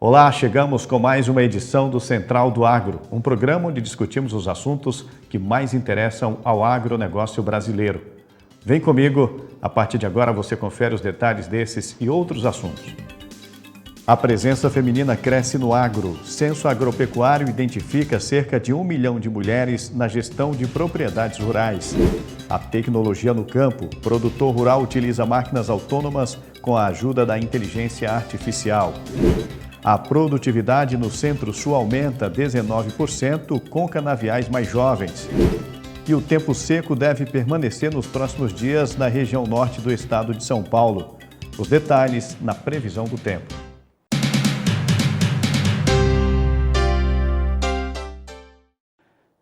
Olá, chegamos com mais uma edição do Central do Agro, um programa onde discutimos os assuntos que mais interessam ao agronegócio brasileiro. Vem comigo, a partir de agora você confere os detalhes desses e outros assuntos. A presença feminina cresce no agro. Censo Agropecuário identifica cerca de 1 milhão de mulheres na gestão de propriedades rurais. A tecnologia no campo. O produtor rural utiliza máquinas autônomas com a ajuda da inteligência artificial. A produtividade no Centro-Sul aumenta 19% com canaviais mais jovens. E o tempo seco deve permanecer nos próximos dias na região norte do estado de São Paulo. Os detalhes na previsão do tempo.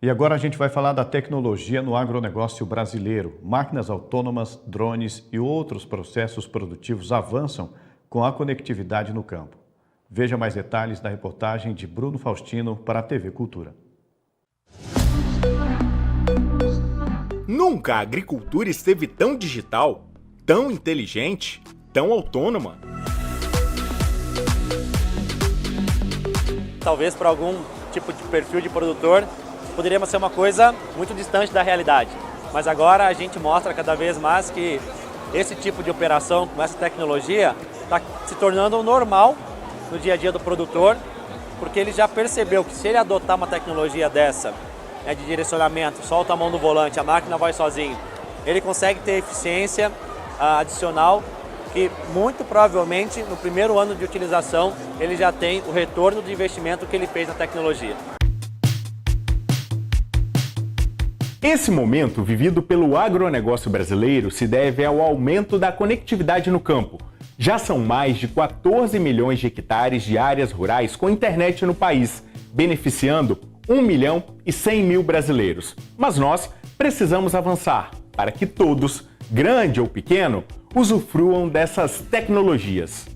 E agora a gente vai falar da tecnologia no agronegócio brasileiro. Máquinas autônomas, drones e outros processos produtivos avançam com a conectividade no campo. Veja mais detalhes na reportagem de Bruno Faustino para a TV Cultura. Nunca a agricultura esteve tão digital, tão inteligente, tão autônoma. Talvez para algum tipo de perfil de produtor poderíamos ser uma coisa muito distante da realidade. Mas agora a gente mostra cada vez mais que esse tipo de operação com essa tecnologia está se tornando normal no dia a dia do produtor, porque ele já percebeu que se ele adotar uma tecnologia dessa, de direcionamento, solta a mão do volante, a máquina vai sozinho, ele consegue ter eficiência adicional que muito provavelmente no primeiro ano de utilização ele já tem o retorno do investimento que ele fez na tecnologia. Esse momento vivido pelo agronegócio brasileiro se deve ao aumento da conectividade no campo. Já são mais de 14 milhões de hectares de áreas rurais com internet no país, beneficiando 1 milhão e 100 mil brasileiros. Mas nós precisamos avançar para que todos, grande ou pequeno, usufruam dessas tecnologias.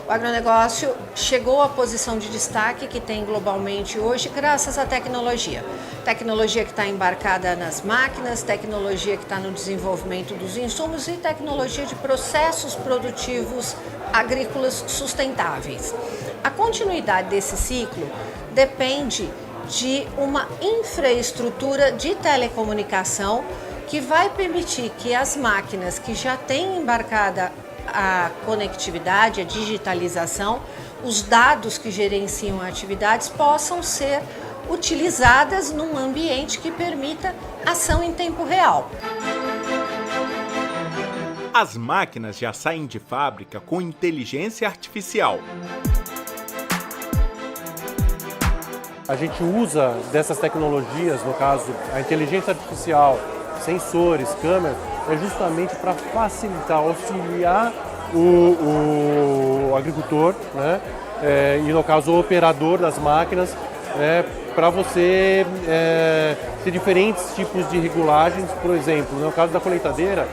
O agronegócio chegou à posição de destaque que tem globalmente hoje graças à tecnologia. Tecnologia que está embarcada nas máquinas, tecnologia que está no desenvolvimento dos insumos e tecnologia de processos produtivos agrícolas sustentáveis. A continuidade desse ciclo depende de uma infraestrutura de telecomunicação que vai permitir que as máquinas que já têm embarcada a conectividade, a digitalização, os dados que gerenciam atividades possam ser utilizadas num ambiente que permita ação em tempo real. As máquinas já saem de fábrica com inteligência artificial. A gente usa dessas tecnologias, no caso a inteligência artificial, sensores, câmeras, é justamente para facilitar, auxiliar o agricultor, né? E no caso o operador das máquinas, para você ter diferentes tipos de regulagens. Por exemplo, no caso da colheitadeira,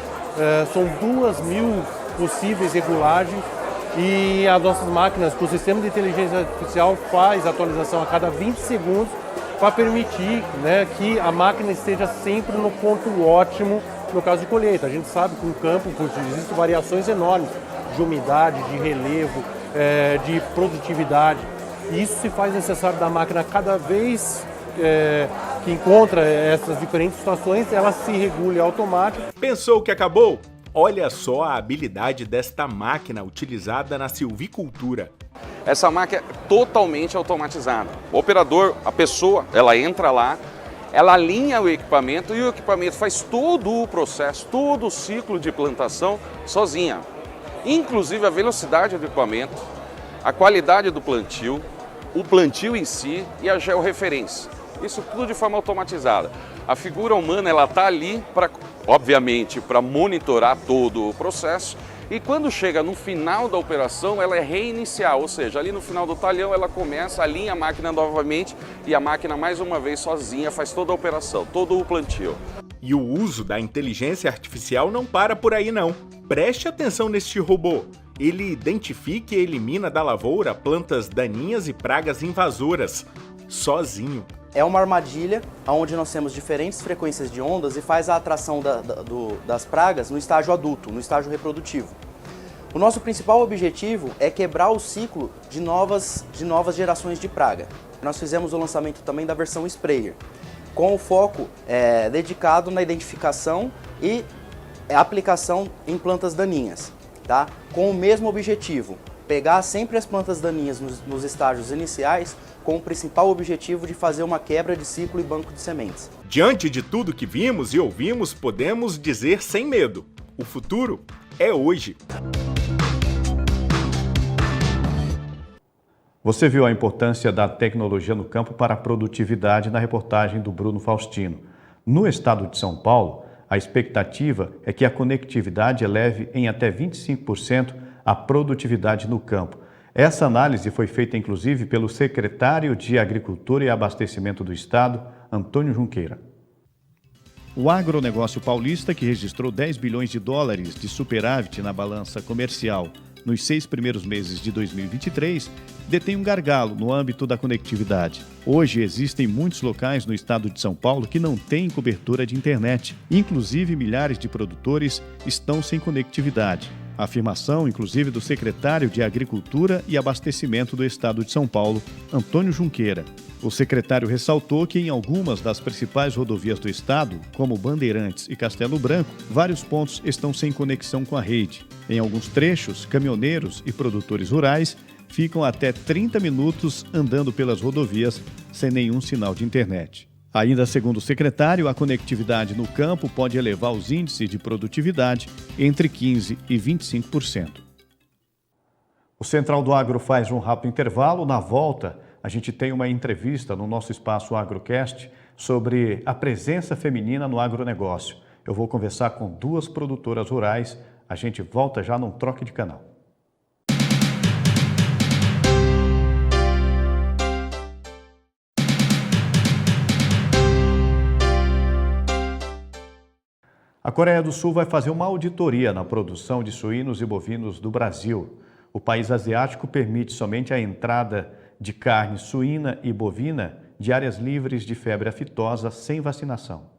são 2.000 possíveis regulagens e as nossas máquinas, com o sistema de inteligência artificial, faz atualização a cada 20 segundos para permitir, né, que a máquina esteja sempre no ponto ótimo no caso de colheita. A gente sabe que no campo existem variações enormes de umidade, de relevo, de produtividade. E isso se faz necessário da máquina cada vez que encontra essas diferentes situações, ela se regule automático. Pensou que acabou? Olha só a habilidade desta máquina utilizada na silvicultura. Essa máquina é totalmente automatizada. O operador, a pessoa, ela entra lá, ela alinha o equipamento e o equipamento faz todo o processo, todo o ciclo de plantação sozinha. Inclusive a velocidade do equipamento, a qualidade do plantio, o plantio em si e a georreferência. Isso tudo de forma automatizada. A figura humana ela está ali, obviamente, para monitorar todo o processo. E quando chega no final da operação, ela é reiniciar, ou seja, ali no final do talhão ela começa, alinha a máquina novamente e a máquina mais uma vez sozinha faz toda a operação, todo o plantio. E o uso da inteligência artificial não para por aí não. Preste atenção neste robô. Ele identifica e elimina da lavoura plantas daninhas e pragas invasoras, sozinho. É uma armadilha onde nós temos diferentes frequências de ondas e faz a atração das pragas no estágio adulto, no estágio reprodutivo. O nosso principal objetivo é quebrar o ciclo de novas gerações de praga. Nós fizemos o lançamento também da versão sprayer, com o foco dedicado na identificação e aplicação em plantas daninhas, tá? Com o mesmo objetivo, pegar sempre as plantas daninhas nos estágios iniciais, com o principal objetivo de fazer uma quebra de ciclo e banco de sementes. Diante de tudo que vimos e ouvimos, podemos dizer sem medo: o futuro é hoje. Você viu a importância da tecnologia no campo para a produtividade na reportagem do Bruno Faustino. No estado de São Paulo, a expectativa é que a conectividade eleve em até 25% a produtividade no campo. Essa análise foi feita inclusive pelo secretário de Agricultura e Abastecimento do Estado, Antônio Junqueira. O agronegócio paulista, que registrou 10 bilhões de dólares de superávit na balança comercial nos 6 primeiros meses de 2023, detém um gargalo no âmbito da conectividade. Hoje existem muitos locais no estado de São Paulo que não têm cobertura de internet. Inclusive, milhares de produtores estão sem conectividade. A afirmação, inclusive, do secretário de Agricultura e Abastecimento do Estado de São Paulo, Antônio Junqueira. O secretário ressaltou que em algumas das principais rodovias do estado, como Bandeirantes e Castelo Branco, vários pontos estão sem conexão com a rede. Em alguns trechos, caminhoneiros e produtores rurais ficam até 30 minutos andando pelas rodovias sem nenhum sinal de internet. Ainda segundo o secretário, a conectividade no campo pode elevar os índices de produtividade entre 15% e 25%. O Central do Agro faz um rápido intervalo. Na volta, a gente tem uma entrevista no nosso espaço AgroCast sobre a presença feminina no agronegócio. Eu vou conversar com 2 produtoras rurais. A gente volta já num troque de canal. A Coreia do Sul vai fazer uma auditoria na produção de suínos e bovinos do Brasil. O país asiático permite somente a entrada de carne suína e bovina de áreas livres de febre aftosa sem vacinação.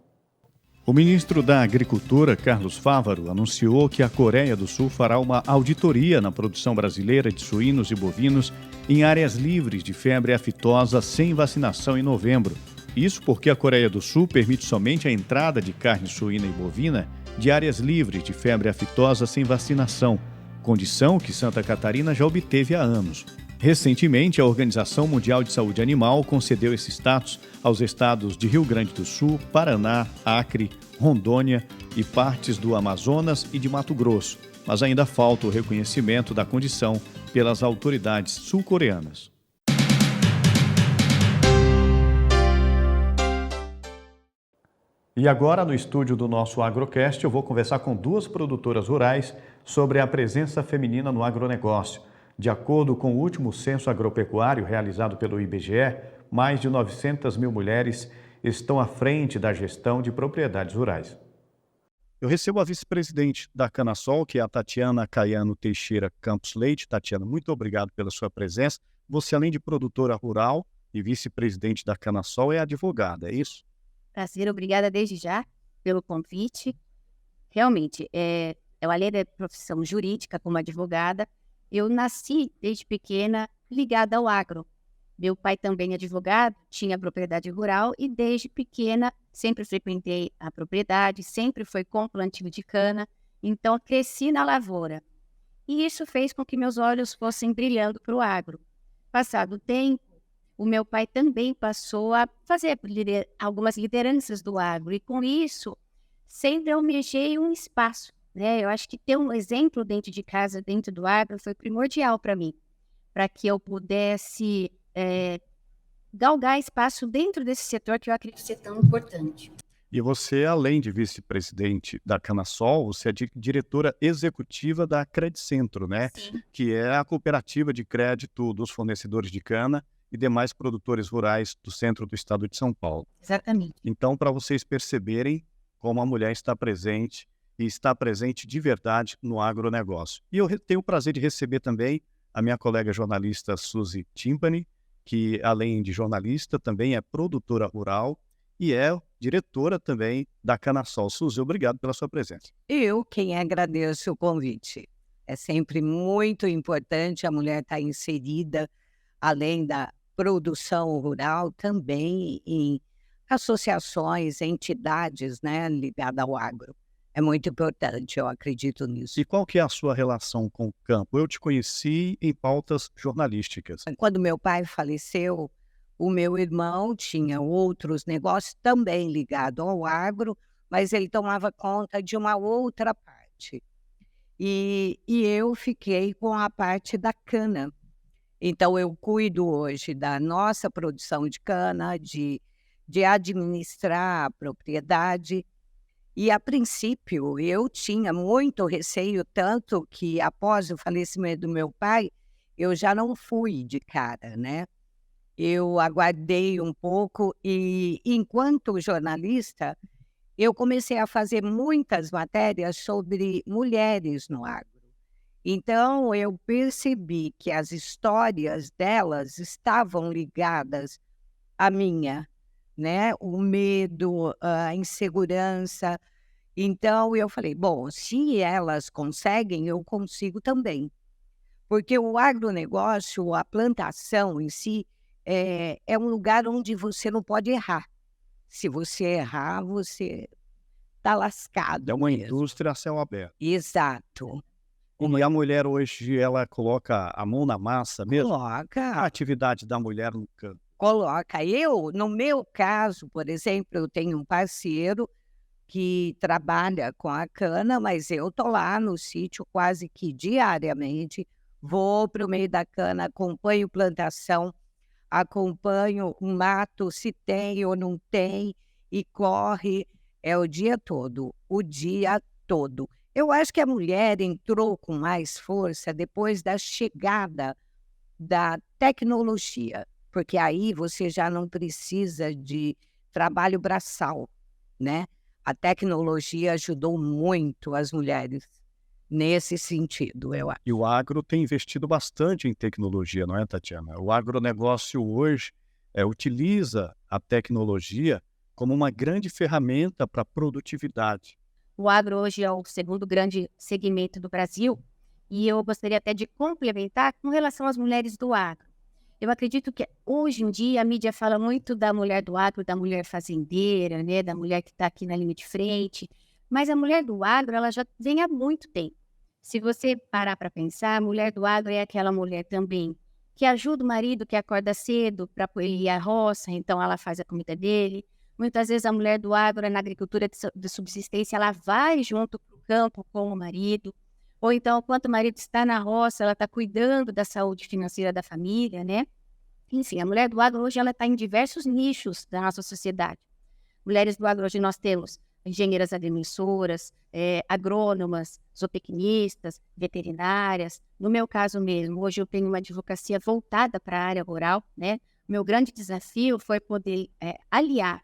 O ministro da Agricultura, Carlos Fávaro, anunciou que a Coreia do Sul fará uma auditoria na produção brasileira de suínos e bovinos em áreas livres de febre aftosa sem vacinação em novembro. Isso porque a Coreia do Sul permite somente a entrada de carne suína e bovina de áreas livres de febre aftosa sem vacinação, condição que Santa Catarina já obteve há anos. Recentemente, a Organização Mundial de Saúde Animal concedeu esse status aos estados de Rio Grande do Sul, Paraná, Acre, Rondônia e partes do Amazonas e de Mato Grosso, mas ainda falta o reconhecimento da condição pelas autoridades sul-coreanas. E agora, no estúdio do nosso AgroCast, eu vou conversar com 2 produtoras rurais sobre a presença feminina no agronegócio. De acordo com o último censo agropecuário realizado pelo IBGE, mais de 900 mil mulheres estão à frente da gestão de propriedades rurais. Eu recebo a vice-presidente da Canasol, que é a Tatiana Caiano Teixeira Campos Leite. Tatiana, muito obrigado pela sua presença. Você, além de produtora rural e vice-presidente da Canasol, é advogada, é isso? Prazer, obrigada desde já pelo convite. Realmente, eu além da profissão jurídica como advogada, eu nasci desde pequena ligada ao agro. Meu pai também é advogado, tinha propriedade rural e desde pequena sempre frequentei a propriedade, sempre foi com plantio de cana, então cresci na lavoura. E isso fez com que meus olhos fossem brilhando para o agro. Passado o tempo, o meu pai também passou a fazer algumas lideranças do agro e com isso sempre almejei um espaço, né? Eu acho que ter um exemplo dentro de casa, dentro do agro, foi primordial para mim, para que eu pudesse galgar espaço dentro desse setor que eu acredito ser tão importante. E você, além de vice-presidente da Canasol, você é diretora executiva da Credicentro, né? Sim. Que é a cooperativa de crédito dos fornecedores de cana e demais produtores rurais do centro do estado de São Paulo. Exatamente. Então, para vocês perceberem como a mulher está presente e está presente de verdade no agronegócio. E eu tenho o prazer de receber também a minha colega jornalista Suzy Timpani, que além de jornalista também é produtora rural e é diretora também da Canasol. Suzy, obrigado pela sua presença. Eu quem agradeço o convite. É sempre muito importante a mulher estar inserida, além da produção rural, também em associações, entidades, né, ligadas ao agro. É muito importante, eu acredito nisso. E qual que é a sua relação com o campo? Eu te conheci em pautas jornalísticas. Quando meu pai faleceu, o meu irmão tinha outros negócios também ligados ao agro, mas ele tomava conta de uma outra parte. E eu fiquei com a parte da cana. Então, eu cuido hoje da nossa produção de cana, de administrar a propriedade. E, a princípio, eu tinha muito receio, tanto que, após o falecimento do meu pai, eu já não fui de cara, né? Eu aguardei um pouco e, enquanto jornalista, eu comecei a fazer muitas matérias sobre mulheres no agro. Então, eu percebi que as histórias delas estavam ligadas à minha, né? O medo, a insegurança. Então, eu falei, bom, se elas conseguem, eu consigo também. Porque o agronegócio, a plantação em si, é um lugar onde você não pode errar. Se você errar, você está lascado É uma mesmo. indústria a céu aberto. Exato. E a mulher hoje, ela coloca a mão na massa mesmo? A Coloca, atividade da mulher no campo. coloca. Eu, no meu caso, por exemplo, eu tenho um parceiro que trabalha com a cana, mas eu estou lá no sítio quase que diariamente, vou para o meio da cana, acompanho plantação, acompanho o mato, se tem ou não tem, e corre, é o dia todo, o dia todo. Eu acho que a mulher entrou com mais força depois da chegada da tecnologia, porque aí você já não precisa de trabalho braçal, né? A tecnologia ajudou muito as mulheres nesse sentido, eu acho. E o agro tem investido bastante em tecnologia, não é, Tatiana? O agronegócio hoje utiliza a tecnologia como uma grande ferramenta para a produtividade. O agro hoje é o segundo grande segmento do Brasil e eu gostaria até de complementar com relação às mulheres do agro. Eu acredito que hoje em dia a mídia fala muito da mulher do agro, da mulher fazendeira, né, da mulher que está aqui na linha de frente, mas a mulher do agro ela já vem há muito tempo. Se você parar para pensar, a mulher do agro é aquela mulher também que ajuda o marido que acorda cedo para ele ir à roça, então ela faz a comida dele. Muitas vezes a mulher do agro, na agricultura de subsistência, ela vai junto para o campo com o marido. Ou então, enquanto o marido está na roça, ela está cuidando da saúde financeira da família, né? Enfim, a mulher do agro hoje ela está em diversos nichos da nossa sociedade. Mulheres do agro hoje nós temos engenheiras agrimensores, agrônomas, zootecnistas, veterinárias. No meu caso mesmo, hoje eu tenho uma advocacia voltada para a área rural, né? Meu grande desafio foi poder aliar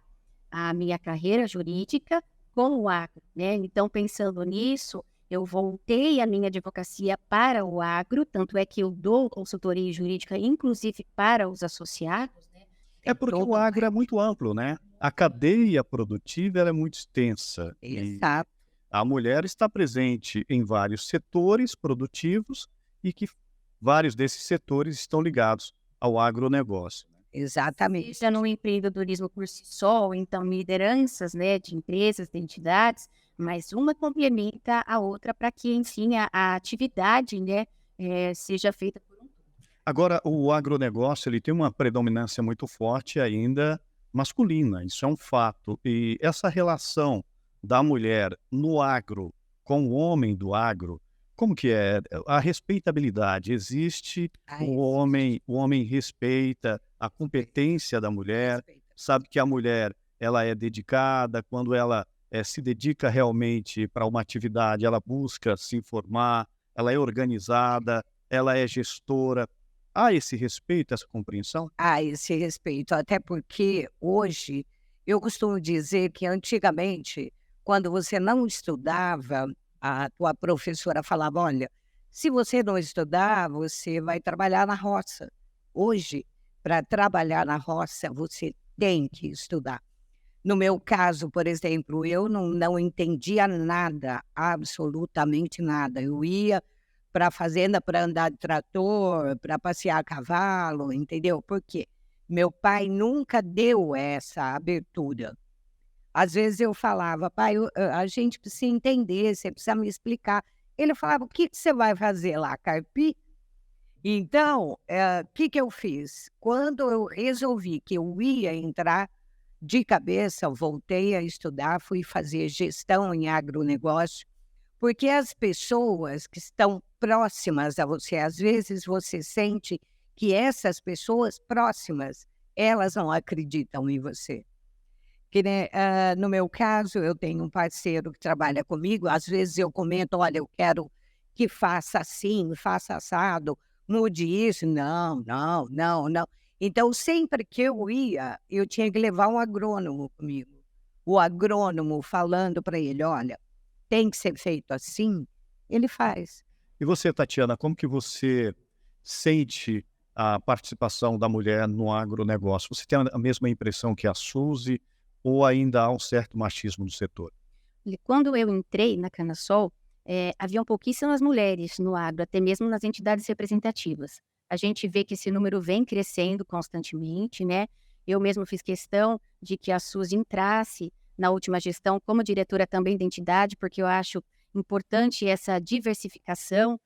a minha carreira jurídica com o agro, né? Então, pensando nisso, eu voltei a minha advocacia para o agro, tanto é que eu dou consultoria jurídica, inclusive para os associados, né? É porque o agro é muito amplo, né? A cadeia produtiva ela é muito extensa. Exato. A mulher está presente em vários setores produtivos e que vários desses setores estão ligados ao agronegócio. Exatamente. Seja no empreendedorismo por si só, ou então lideranças, né, de empresas, de entidades, mas uma complementa a outra para que, enfim, a atividade, né, seja feita por um. Agora, o agronegócio ele tem uma predominância muito forte ainda masculina, isso é um fato. E essa relação da mulher no agro com o homem do agro, como que é? A respeitabilidade existe, o homem respeita a competência da mulher, sabe que a mulher ela é dedicada, quando ela se dedica realmente para uma atividade, ela busca se informar, ela é organizada, ela é gestora. Há esse respeito, essa compreensão? Há esse respeito, até porque hoje, eu costumo dizer que antigamente, quando você não estudava, a tua professora falava, olha, se você não estudar, você vai trabalhar na roça. Hoje, para trabalhar na roça, você tem que estudar. No meu caso, por exemplo, eu não entendia nada, absolutamente nada. Eu ia para a fazenda, para andar de trator, para passear a cavalo, entendeu? Por quê? Meu pai nunca deu essa abertura. Às vezes eu falava, pai, a gente precisa entender, você precisa me explicar. Ele falava, o que você vai fazer lá, carpir? Então, o que eu fiz? Quando eu resolvi que eu ia entrar de cabeça, eu voltei a estudar, fui fazer gestão em agronegócio, porque as pessoas que estão próximas a você, às vezes você sente que essas pessoas próximas, elas não acreditam em você. Que, né, no meu caso, eu tenho um parceiro que trabalha comigo, às vezes eu comento, olha, eu quero que faça assim, faça assado, mude isso. Não. Então, sempre que eu ia, eu tinha que levar um agrônomo comigo. O agrônomo falando para ele, olha, tem que ser feito assim, ele faz. E você, Tatiana, como que você sente a participação da mulher no agronegócio? Você tem a mesma impressão que a Suzy ou ainda há um certo machismo no setor? Quando eu entrei na Canasol, haviam pouquíssimas mulheres no agro, até mesmo nas entidades representativas. A gente vê que esse número vem crescendo constantemente, né? Eu mesmo fiz questão de que a Suzy entrasse na última gestão como diretora também da entidade, porque eu acho importante essa diversificação,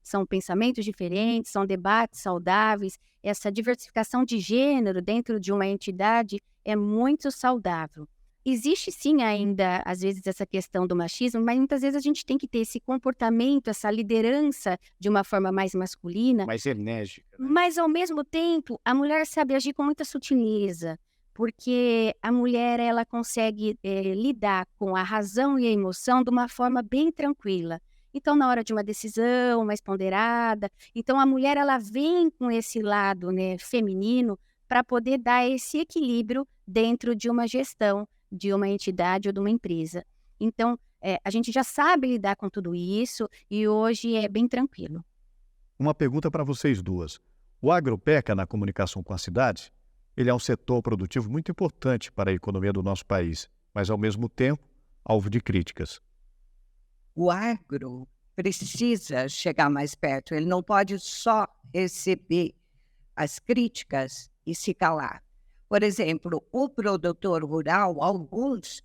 são pensamentos diferentes, são debates saudáveis, essa diversificação de gênero dentro de uma entidade é muito saudável. Existe sim ainda, às vezes, essa questão do machismo, mas muitas vezes a gente tem que ter esse comportamento, essa liderança de uma forma mais masculina. Mais enérgica. Né? Mas, ao mesmo tempo, a mulher sabe agir com muita sutileza, porque a mulher ela consegue lidar com a razão e a emoção de uma forma bem tranquila. Então, na hora de uma decisão mais ponderada, então a mulher ela vem com esse lado, né, feminino para poder dar esse equilíbrio dentro de uma gestão, de uma entidade ou de uma empresa. Então, a gente já sabe lidar com tudo isso e hoje é bem tranquilo. Uma pergunta para vocês duas. O Agropeca na comunicação com a cidade, ele é um setor produtivo muito importante para a economia do nosso país, mas ao mesmo tempo, alvo de críticas. O agro precisa chegar mais perto, ele não pode só receber as críticas e se calar. Por exemplo, o produtor rural, alguns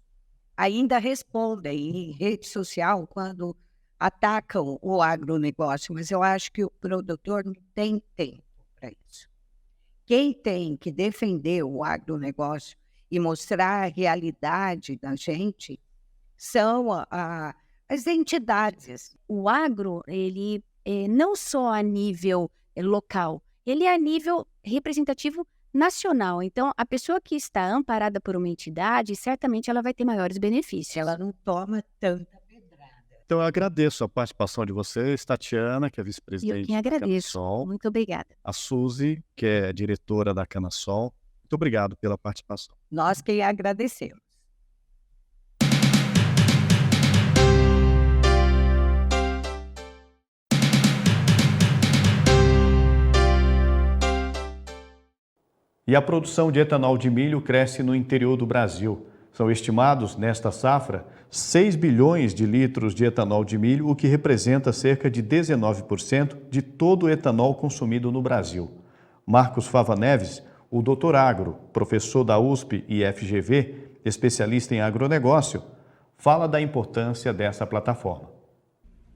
ainda respondem em rede social quando atacam o agronegócio, mas eu acho que o produtor não tem tempo para isso. Quem tem que defender o agronegócio e mostrar a realidade da gente são as entidades. O agro, ele não só a nível local, ele é a nível representativo nacional. Então, a pessoa que está amparada por uma entidade, certamente ela vai ter maiores benefícios. Ela não toma tanta pedrada. Então, eu agradeço a participação de vocês, Tatiana, que é vice-presidente Eu quem agradeço. da Canasol. Muito obrigada. A Suzy, que é diretora da Canasol. Muito obrigado pela participação. Nós que agradecemos. E a produção de etanol de milho cresce no interior do Brasil. São estimados, nesta safra, 6 bilhões de litros de etanol de milho, o que representa cerca de 19% de todo o etanol consumido no Brasil. Marcos Fava Neves, o doutor agro, professor da USP e FGV, especialista em agronegócio, fala da importância dessa plataforma.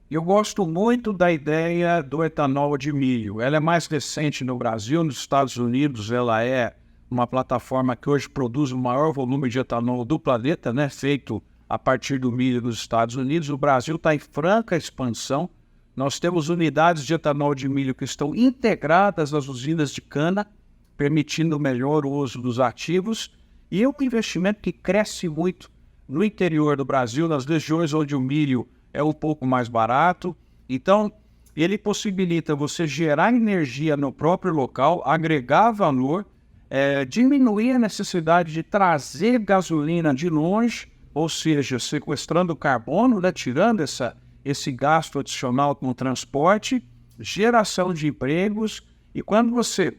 Eu gosto muito da ideia do etanol de milho. Ela é mais recente no Brasil, nos Estados Unidos ela é uma plataforma que hoje produz o maior volume de etanol do planeta, né, feito a partir do milho nos Estados Unidos. O Brasil está em franca expansão. Nós temos unidades de etanol de milho que estão integradas nas usinas de cana, permitindo o melhor uso dos ativos, e é um investimento que cresce muito no interior do Brasil, nas regiões onde o milho é um pouco mais barato. Então, ele possibilita você gerar energia no próprio local, agregar valor, diminuir a necessidade de trazer gasolina de longe, ou seja, sequestrando carbono, né, tirando esse gasto adicional com o transporte, geração de empregos. E quando você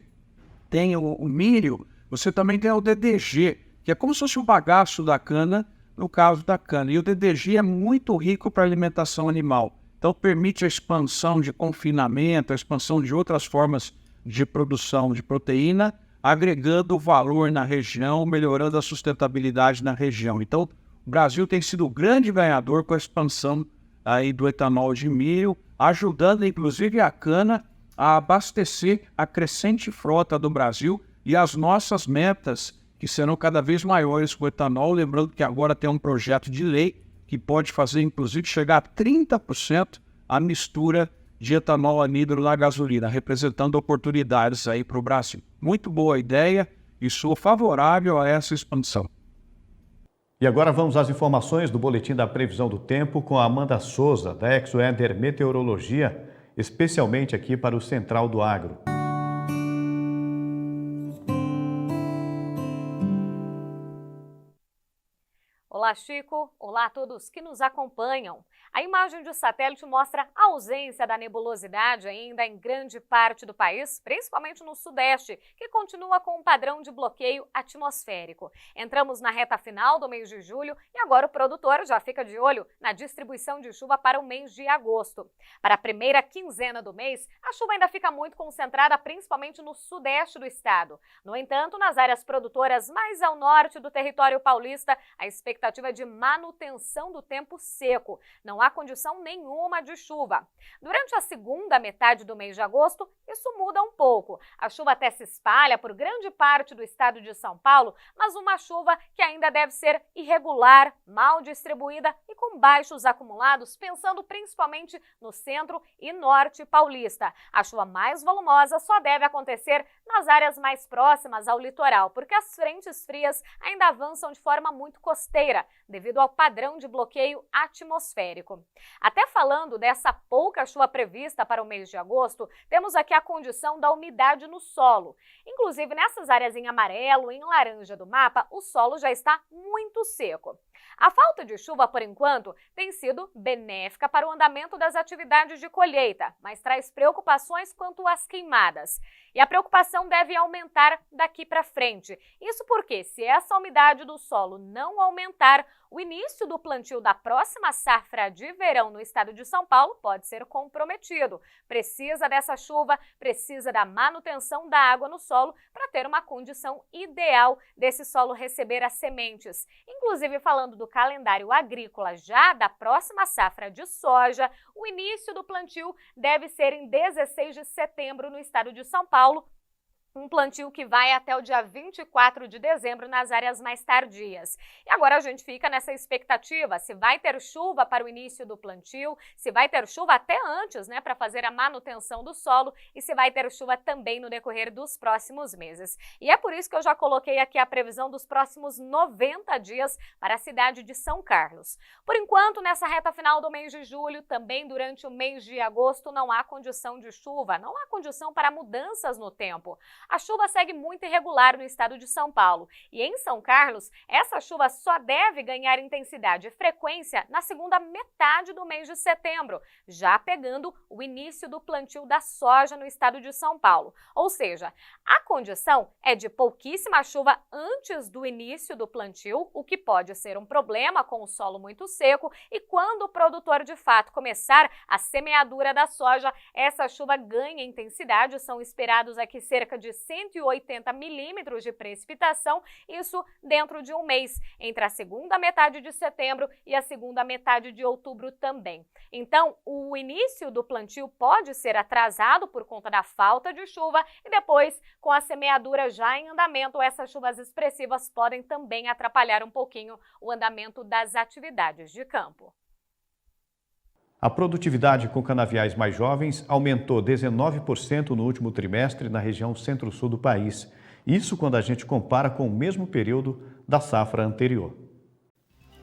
tem o milho, você também tem o DDG, que é como se fosse o bagaço da cana, no caso da cana. E o DDG é muito rico para alimentação animal. Então, permite a expansão de confinamento, a expansão de outras formas de produção de proteína, agregando valor na região, melhorando a sustentabilidade na região. Então, o Brasil tem sido o grande ganhador com a expansão aí do etanol de milho, ajudando inclusive a cana a abastecer a crescente frota do Brasil e as nossas metas, que serão cada vez maiores com o etanol. Lembrando que agora tem um projeto de lei que pode fazer, inclusive, chegar a 30% a mistura de etanol anidro na gasolina, representando oportunidades aí para o Brasil. Muito boa ideia e sou favorável a essa expansão. E agora vamos às informações do Boletim da Previsão do Tempo com a Amanda Souza, da ExoEder Meteorologia, especialmente aqui para o Central do Agro. Olá, Chico. Olá a todos que nos acompanham. A imagem de satélite mostra a ausência da nebulosidade ainda em grande parte do país, principalmente no sudeste, que continua com um padrão de bloqueio atmosférico. Entramos na reta final do mês de julho e agora o produtor já fica de olho na distribuição de chuva para o mês de agosto. Para a primeira quinzena do mês, a chuva ainda fica muito concentrada principalmente no sudeste do estado. No entanto, nas áreas produtoras mais ao norte do território paulista, a expectativa é de manutenção do tempo seco. Não há condição nenhuma de chuva. Durante a segunda metade do mês de agosto, isso muda um pouco. A chuva até se espalha por grande parte do estado de São Paulo, mas uma chuva que ainda deve ser irregular, mal distribuída e com baixos acumulados, pensando principalmente no centro e norte paulista. A chuva mais volumosa só deve acontecer nas áreas mais próximas ao litoral, porque as frentes frias ainda avançam de forma muito costeira, devido ao padrão de bloqueio atmosférico. Até falando dessa pouca chuva prevista para o mês de agosto, temos aqui a condição da umidade no solo. Inclusive, nessas áreas em amarelo e em laranja do mapa, o solo já está muito seco. A falta de chuva, por enquanto, tem sido benéfica para o andamento das atividades de colheita, mas traz preocupações quanto às queimadas. E a preocupação deve aumentar daqui para frente. Isso porque, se essa umidade do solo não aumentar, o início do plantio da próxima safra de verão no estado de São Paulo pode ser comprometido. Precisa dessa chuva, precisa da manutenção da água no solo para ter uma condição ideal desse solo receber as sementes. Inclusive, falando do calendário agrícola já da próxima safra de soja, o início do plantio deve ser em 16 de setembro no estado de São Paulo, um plantio que vai até o dia 24 de dezembro nas áreas mais tardias. E agora a gente fica nessa expectativa, se vai ter chuva para o início do plantio, se vai ter chuva até antes, para fazer a manutenção do solo e se vai ter chuva também no decorrer dos próximos meses. E é por isso que eu já coloquei aqui a previsão dos próximos 90 dias para a cidade de São Carlos. Por enquanto, nessa reta final do mês de julho, também durante o mês de agosto, não há condição de chuva, não há condição para mudanças no tempo. A chuva segue muito irregular no estado de São Paulo e em São Carlos, essa chuva só deve ganhar intensidade e frequência na segunda metade do mês de setembro, já pegando o início do plantio da soja no estado de São Paulo. Ou seja, a condição é de pouquíssima chuva antes do início do plantio, o que pode ser um problema com o solo muito seco, e quando o produtor de fato começar a semeadura da soja, essa chuva ganha intensidade, são esperados aqui cerca de 180 milímetros de precipitação, isso dentro de um mês, entre a segunda metade de setembro e a segunda metade de outubro também. Então, o início do plantio pode ser atrasado por conta da falta de chuva e depois, com a semeadura já em andamento, essas chuvas expressivas podem também atrapalhar um pouquinho o andamento das atividades de campo. A produtividade com canaviais mais jovens aumentou 19% no último trimestre na região centro-sul do país. Isso quando a gente compara com o mesmo período da safra anterior.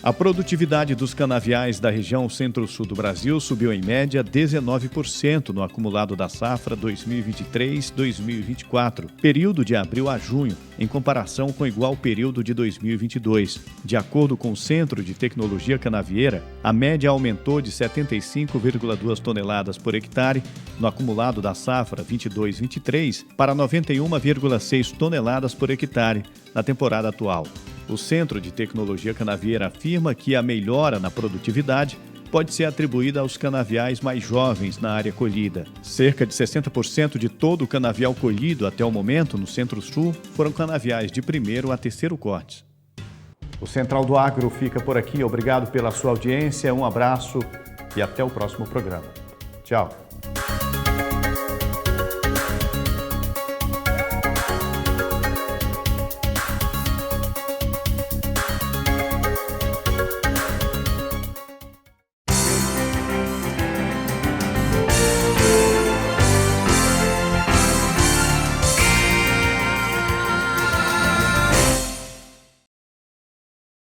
A produtividade dos canaviais da região centro-sul do Brasil subiu em média 19% no acumulado da safra 2023-2024, período de abril a junho, em comparação com o igual período de 2022. De acordo com o Centro de Tecnologia Canavieira, a média aumentou de 75,2 toneladas por hectare no acumulado da safra 22-23 para 91,6 toneladas por hectare na temporada atual. O Centro de Tecnologia Canavieira afirma que a melhora na produtividade pode ser atribuída aos canaviais mais jovens na área colhida. Cerca de 60% de todo o canavial colhido até o momento no Centro-Sul foram canaviais de primeiro a terceiro corte. O Central do Agro fica por aqui. Obrigado pela sua audiência, um abraço e até o próximo programa. Tchau.